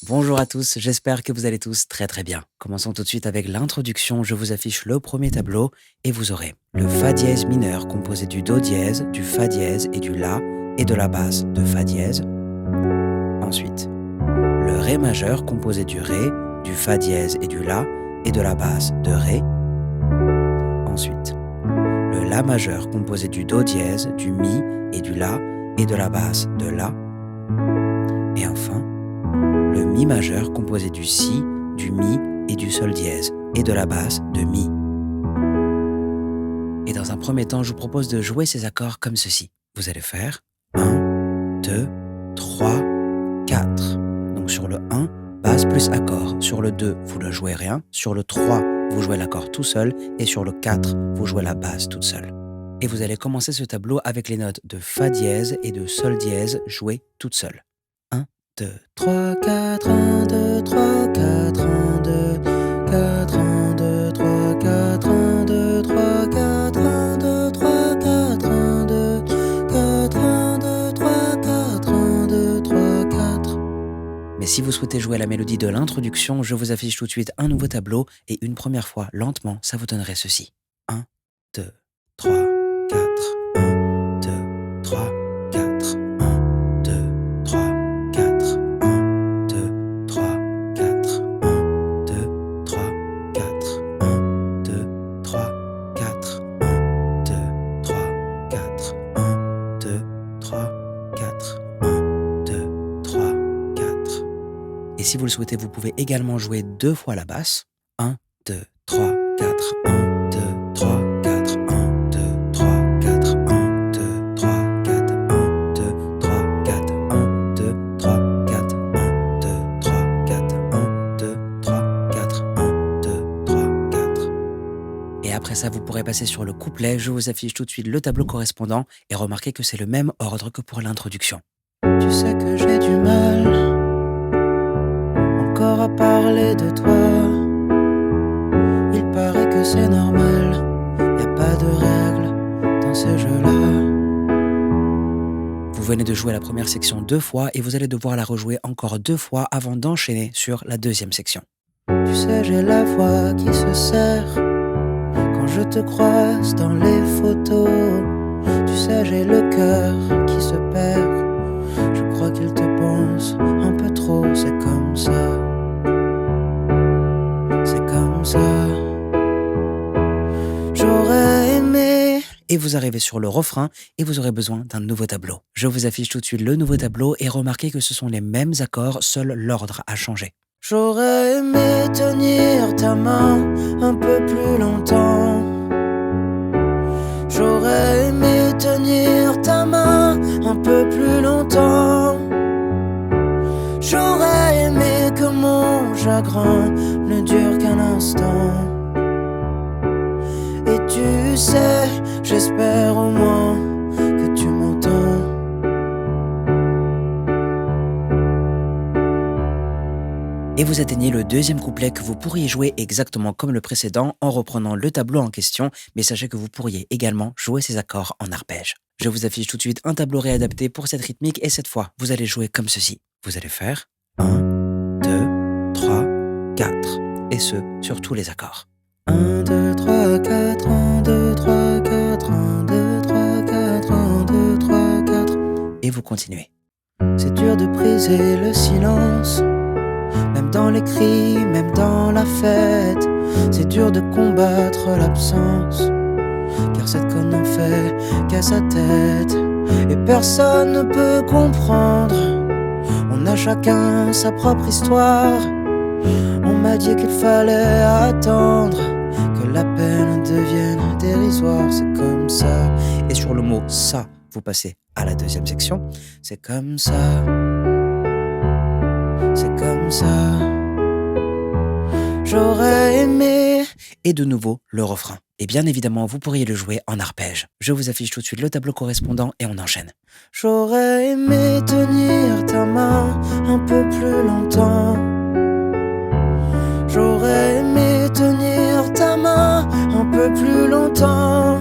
Bonjour à tous, j'espère que vous allez tous très bien. Commençons tout de suite avec l'introduction, je vous affiche le premier tableau et vous aurez le Fa dièse mineur composé du Do dièse, du Fa dièse et du La et de la basse de Fa dièse. Ensuite, le Ré majeur composé du Ré, du Fa dièse et du La et de la basse de Ré. Ensuite, le La majeur composé du Do dièse, du Mi et du La et de la basse de La. Et enfin, le Mi majeur composé du Si, du Mi et du Sol dièse et de la basse de Mi. Et dans un premier temps, je vous propose de jouer ces accords comme ceci. Vous allez faire 1, 2, 3, 4. Donc sur le 1, basse plus accord. Sur le 2, vous ne jouez rien. Sur le 3, vous jouez l'accord tout seul. Et sur le 4, vous jouez la basse toute seule. Et vous allez commencer ce tableau avec les notes de Fa dièse et de Sol dièse jouées toutes seules. 1, 2, 3, 4, 1, 2, 3, 4, 1, 2, 4, 1, 2, 3, 4, 1, 2, 3, 4, 1, 2, 3, 4, 1, 2, 4, 1, 2, 3, 4, 1, 2, 3, 4. Mais si vous souhaitez jouer la mélodie de l'introduction, je vous affiche tout de suite un nouveau tableau et une première fois, lentement, ça vous donnerait ceci. 1, 2, 3, 4, 1, 2, 3, 4, 1, 2, 3, 4, 1, 2, 3, 4, 1, 2, 3, 4, 1, 2, 3, 4, 1, 2, 3, 4, 1, 2, 3, 4, 1, 2, 3, 4. Et si vous le souhaitez, vous pouvez également jouer 2 fois la basse. 1, 2, 3, 4, 1, 2, 3, 4, 1, 2, 3, 4, 1, 2, 3, 4, 1, 2, 3, 4, 1, 2, 3, 4, 1, 2, 3, 4, 1, 2, 3, 4, 1, 2, 3, 4. Et après ça, vous pourrez passer sur le couplet. Je vous affiche tout de suite le tableau correspondant et remarquez que c'est le même ordre que pour l'introduction. Tu sais que j'ai du mal encore à parler de toi. Il paraît que c'est normal, y a pas de règles dans ce jeu-là. Vous venez de jouer la première section 2 fois et vous allez devoir la rejouer encore 2 fois avant d'enchaîner sur la deuxième section. Tu sais, j'ai la voix qui se serre quand je te croise dans les photos. Tu sais, j'ai le cœur qui se perd. Je crois qu'il te pense un peu trop, c'est comme ça. C'est comme ça. J'aurais aimé. Et vous arrivez sur le refrain et vous aurez besoin d'un nouveau tableau. Je vous affiche tout de suite le nouveau tableau et remarquez que ce sont les mêmes accords, seul l'ordre a changé. J'aurais aimé tenir ta main un peu plus longtemps. J'aurais aimé tenir ta main un peu plus longtemps. J'aurais aimé que mon chagrin ne dure qu'un instant. Et tu sais, j'espère au moins que tu m'entends. Et vous atteignez le deuxième couplet que vous pourriez jouer exactement comme le précédent en reprenant le tableau en question, mais sachez que vous pourriez également jouer ces accords en arpège. Je vous affiche tout de suite un tableau réadapté pour cette rythmique et cette fois, vous allez jouer comme ceci. Vous allez faire 1, 2, 3, 4 et ce, sur tous les accords. 1, 2, 3, 4, 1, 2, 3, 4, 1, 2, 3, 4, 1, 2, 3, 4. Et vous continuez. C'est dur de briser le silence, même dans les cris, même dans la fête. C'est dur de combattre l'absence, car cette conne n'en fait qu'à sa tête. Et personne ne peut comprendre, on a chacun sa propre histoire. On m'a dit qu'il fallait attendre que la peine devienne dérisoire. C'est comme ça. Et sur le mot ça, vous passez à la deuxième section. C'est comme ça. C'est comme ça. J'aurais aimé. Et de nouveau, le refrain. Et bien évidemment, vous pourriez le jouer en arpège. Je vous affiche tout de suite le tableau correspondant et on enchaîne. J'aurais aimé tenir ta main un peu plus longtemps. J'aurais aimé tenir ta main un peu plus longtemps.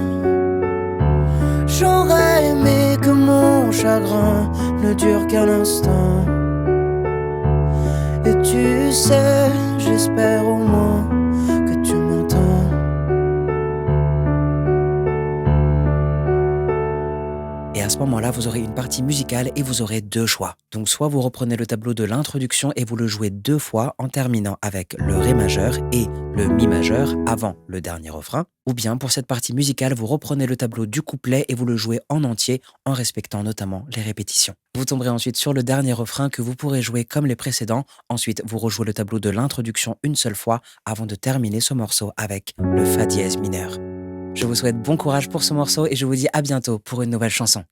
J'aurais aimé que mon chagrin ne dure qu'un instant. Et tu sais, j'espère au moins que tu m'entends. Et à ce moment-là, vous aurez une partie musicale et vous aurez deux choix. Donc soit vous reprenez le tableau de l'introduction et vous le jouez deux fois en terminant avec le Ré majeur et le Mi majeur avant le dernier refrain. Ou bien pour cette partie musicale, vous reprenez le tableau du couplet et vous le jouez en entier en respectant notamment les répétitions. Vous tomberez ensuite sur le dernier refrain que vous pourrez jouer comme les précédents. Ensuite, vous rejouez le tableau de l'introduction une seule fois avant de terminer ce morceau avec le Fa dièse mineur. Je vous souhaite bon courage pour ce morceau et je vous dis à bientôt pour une nouvelle chanson.